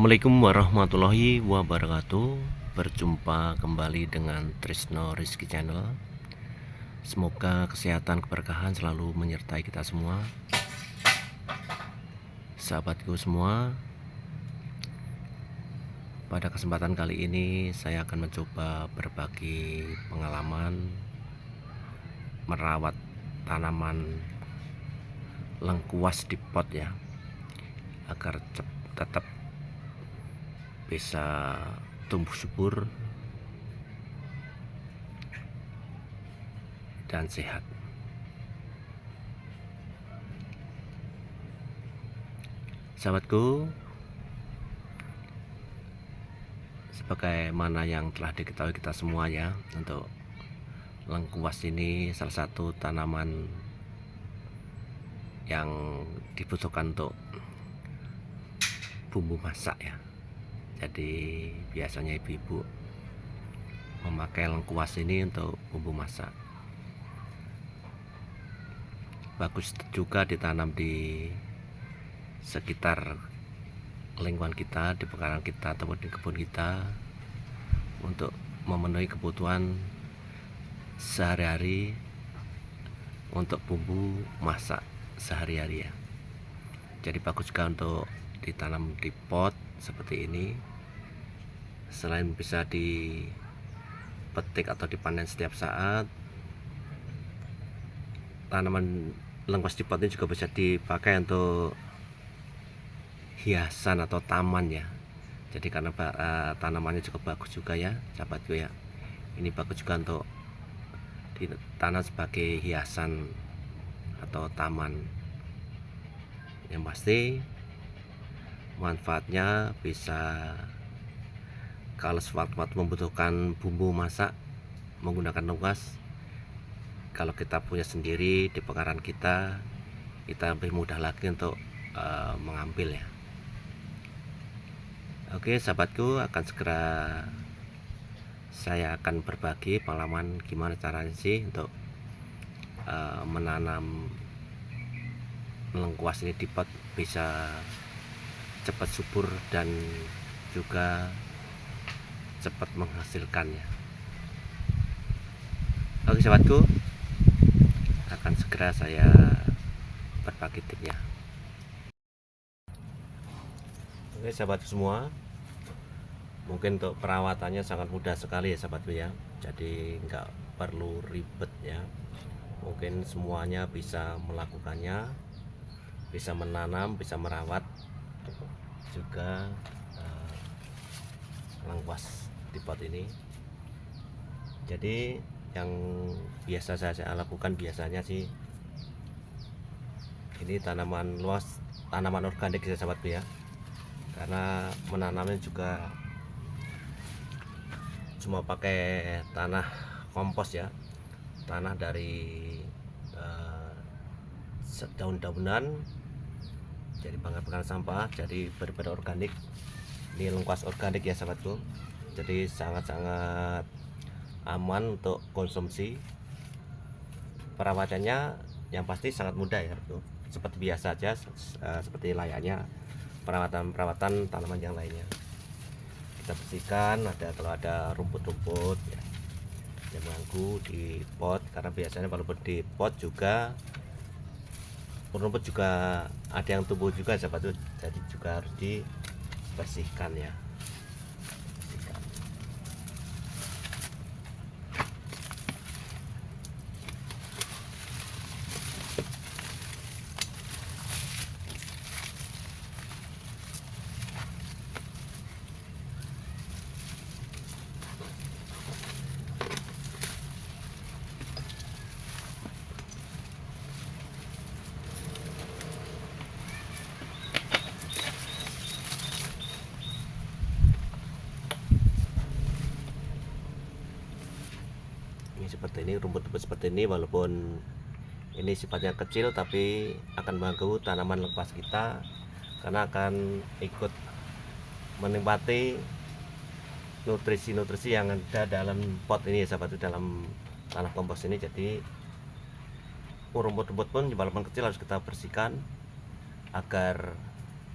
Assalamualaikum warahmatullahi wabarakatuh. Berjumpa kembali dengan Trisno Rizky Channel. Semoga kesehatan keberkahan selalu menyertai kita semua. Sahabatku semua, pada kesempatan kali ini saya akan mencoba berbagi pengalaman merawat tanaman lengkuas di pot ya, agar tetap bisa tumbuh subur dan sehat. Sahabatku, sebagaimana yang telah diketahui kita semua ya, untuk lengkuas ini salah satu tanaman yang dibutuhkan untuk bumbu masak ya. Jadi biasanya ibu-ibu memakai lengkuas ini untuk bumbu masak. Bagus juga ditanam di sekitar lingkungan kita, di pekarangan kita ataupun di kebun kita, untuk memenuhi kebutuhan sehari-hari untuk bumbu masak sehari-hari ya. Jadi bagus juga untuk ditanam di pot seperti ini. Selain bisa dipetik atau dipanen setiap saat, tanaman lengkuas di pot ini juga bisa dipakai untuk hiasan atau taman ya. Jadi karena tanamannya cukup bagus juga ya sahabatku ya. Ini bagus juga untuk ditanam sebagai hiasan atau taman. Yang pasti manfaatnya bisa, kalau sewaktu-waktu membutuhkan bumbu masak menggunakan lengkuas, kalau kita punya sendiri di pekarangan kita lebih mudah lagi untuk mengambil ya. Oke sahabatku, akan segera saya akan berbagi pengalaman gimana caranya sih untuk menanam lengkuas ini di pot bisa cepat subur dan juga cepat menghasilkan ya. Oke sahabatku, akan segera saya berbagi tipsnya. Oke sahabatku semua, mungkin untuk perawatannya sangat mudah sekali ya sahabatku ya. Jadi nggak perlu ribet ya, mungkin semuanya bisa melakukannya, bisa menanam, bisa merawat juga lengkuas di pot ini. Jadi yang biasa saya lakukan biasanya sih, ini tanaman luas, tanaman organik ya sahabatku ya, karena menanamnya juga cuma pakai tanah kompos ya, tanah dari daun-daunan, jadi bangkai-bangkai sampah, jadi benar-benar organik. Ini lengkuas organik ya sahabatku, jadi sangat-sangat aman untuk konsumsi. Perawatannya yang pasti sangat mudah ya, seperti biasa aja, seperti layaknya perawatan tanaman yang lainnya. Kita bersihkan kalau ada rumput-rumput ya, yang mengganggu di pot, karena biasanya walaupun di pot juga rumput juga ada yang tumbuh juga sahabat, jadi juga harus dibersihkan ya. Seperti ini, rumput-rumput seperti ini, walaupun ini sifatnya kecil tapi akan mengganggu tanaman lengkuas kita, karena akan ikut menikmati nutrisi-nutrisi yang ada dalam pot ini ya sahabat, dalam tanah kompos ini. Jadi rumput-rumput pun walaupun kecil harus kita bersihkan agar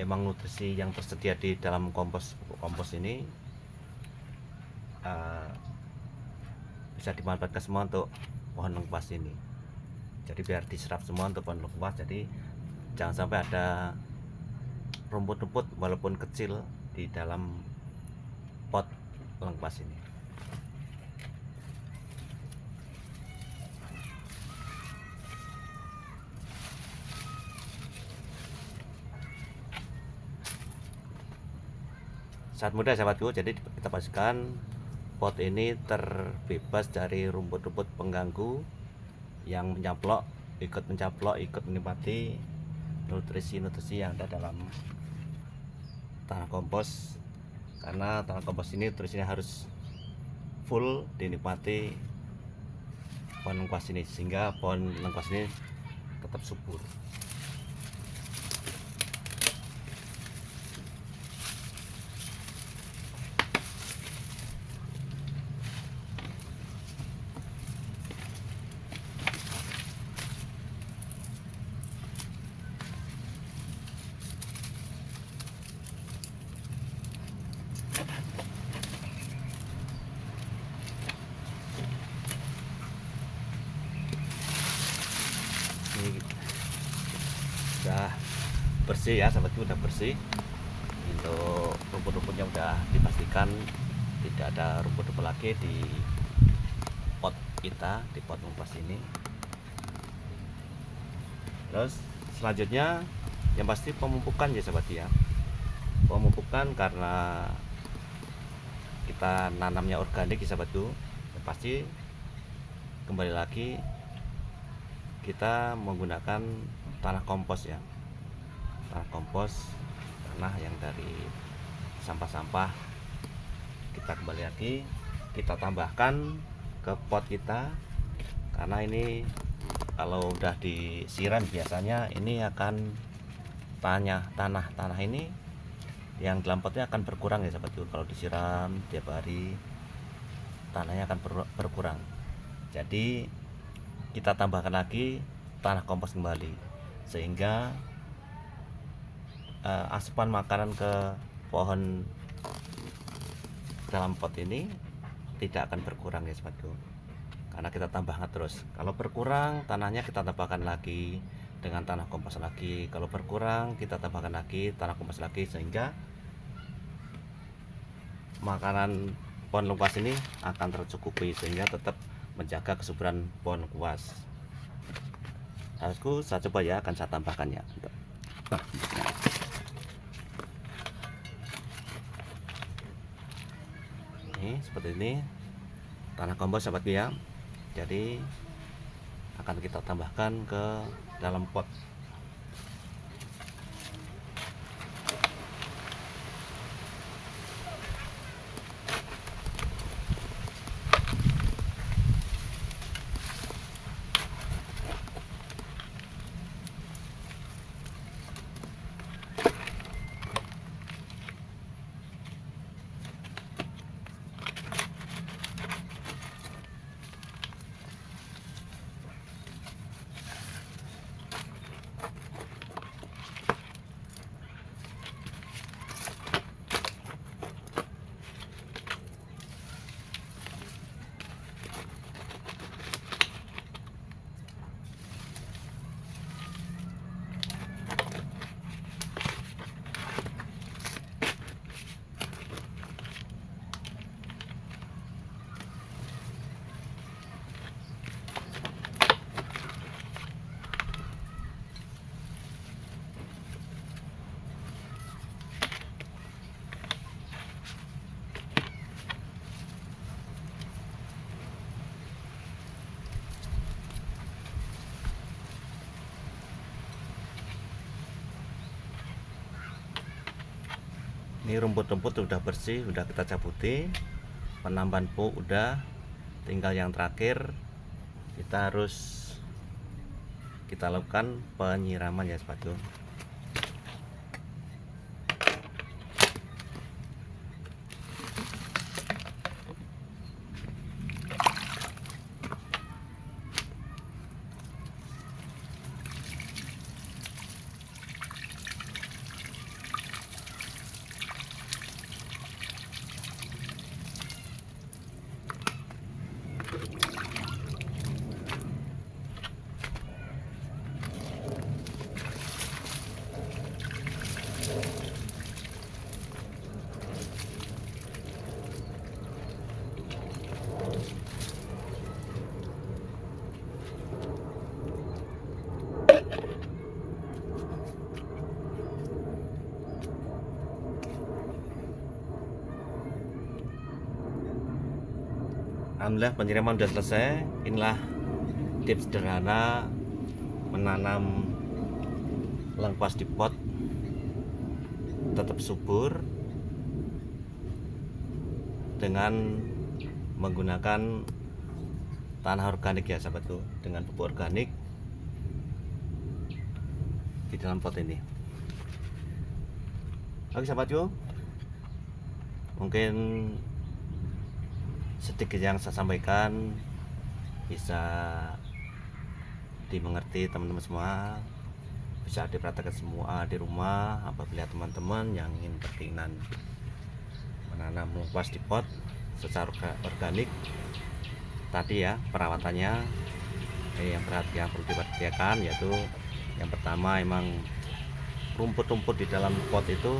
emang nutrisi yang tersedia di dalam kompos ini bisa dimanfaatkan semua untuk pohon lengkuas ini. Jadi biar diserap semua untuk pohon lengkuas, jadi jangan sampai ada rumput-rumput walaupun kecil di dalam pot lengkuas ini. Saat muda sahabatku, jadi kita pastikan pot ini terbebas dari rumput-rumput pengganggu yang ikut mencaplok, ikut menikmati nutrisi-nutrisi yang ada dalam tanah kompos. Karena tanah kompos ini nutrisinya harus full dinikmati pohon lengkuas ini, sehingga pohon lengkuas ini tetap subur. Ini udah bersih ya sahabatku, udah bersih. Untuk rumput-rumputnya udah dipastikan tidak ada rumput-rumput lagi di pot kita, di pot lengkuas ini. Terus selanjutnya yang pasti pemupukan ya sahabat ya. Pemupukan karena kita nanamnya organik ya sahabatku, yang pasti kembali lagi kita menggunakan tanah kompos ya, tanah kompos, tanah yang dari sampah-sampah. Kita kembali lagi kita tambahkan ke pot kita, karena ini kalau udah disiram biasanya ini akan tanah ini yang dalam potnya akan berkurang ya sahabatku. Kalau disiram tiap hari tanahnya akan berkurang. Jadi kita tambahkan lagi tanah kompos kembali, sehingga asupan makanan ke pohon dalam pot ini tidak akan berkurang ya sahabatku, karena kita tambahkan terus. Kalau berkurang tanahnya kita tambahkan lagi dengan tanah kompos lagi, kalau berkurang kita tambahkan lagi tanah kompos lagi, sehingga makanan pohon lengkuas ini akan tercukupi, sehingga tetap menjaga kesuburan pohon lengkuas. Sahabatku, saya coba ya, akan saya tambahkannya. Ini seperti ini tanah kompos sahabatku ya. Jadi akan kita tambahkan ke dalam pot. Ini rumput-rumput udah bersih, udah kita cabuti, penambahan pupuk udah, tinggal yang terakhir kita lakukan penyiraman ya sahabatku. Alhamdulillah penyiraman sudah selesai. Inilah tips sederhana menanam lengkuas di pot tetap subur dengan menggunakan tanah organik ya sahabatku, dengan pupuk organik di dalam pot ini. Oke sahabatku, mungkin sedikit yang saya sampaikan bisa dimengerti teman-teman semua, bisa dipraktekkan semua di rumah apabila teman-teman yang ingin berkeinginan menanam lengkuas di pot secara organik. Tadi ya perawatannya yang perlu diperhatikan, yaitu yang pertama emang rumput-rumput di dalam pot itu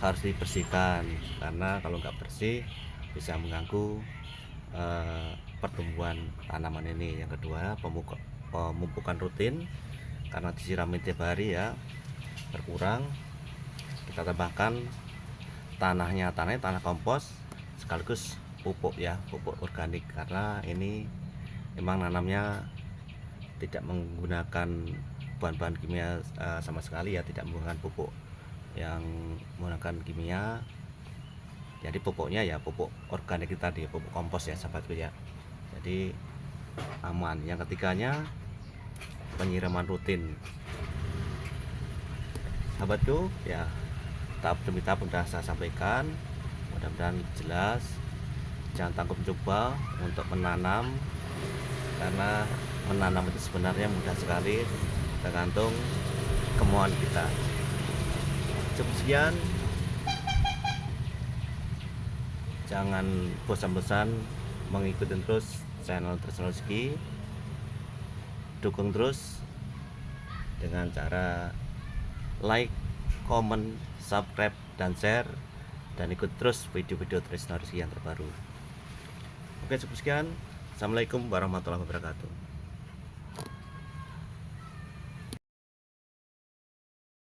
harus dibersihkan, karena kalau nggak bersih bisa mengganggu pertumbuhan tanaman ini. Yang kedua, pemupukan rutin, karena disiramin tiap hari ya berkurang. Kita tambahkan tanah kompos sekaligus pupuk ya, pupuk organik, karena ini memang nanamnya tidak menggunakan bahan-bahan kimia sama sekali ya, tidak menggunakan pupuk yang menggunakan kimia. Jadi pupuknya ya pupuk organik tadi, pupuk kompos ya sahabatku ya, jadi aman. Yang ketiganya penyiraman rutin sahabatku ya, tahap demi tahap sudah saya sampaikan, mudah-mudahan jelas. Jangan takut coba untuk menanam, karena menanam itu sebenarnya mudah sekali, tergantung kemauan kita. Cukup sekian, jangan bosan-bosan mengikuti terus channel Tresno Rezeki. Dukung terus dengan cara like, comment, subscribe, dan share, dan ikut terus video-video Tresno Rezeki yang terbaru. Oke, cukup sekian. Assalamualaikum warahmatullahi wabarakatuh.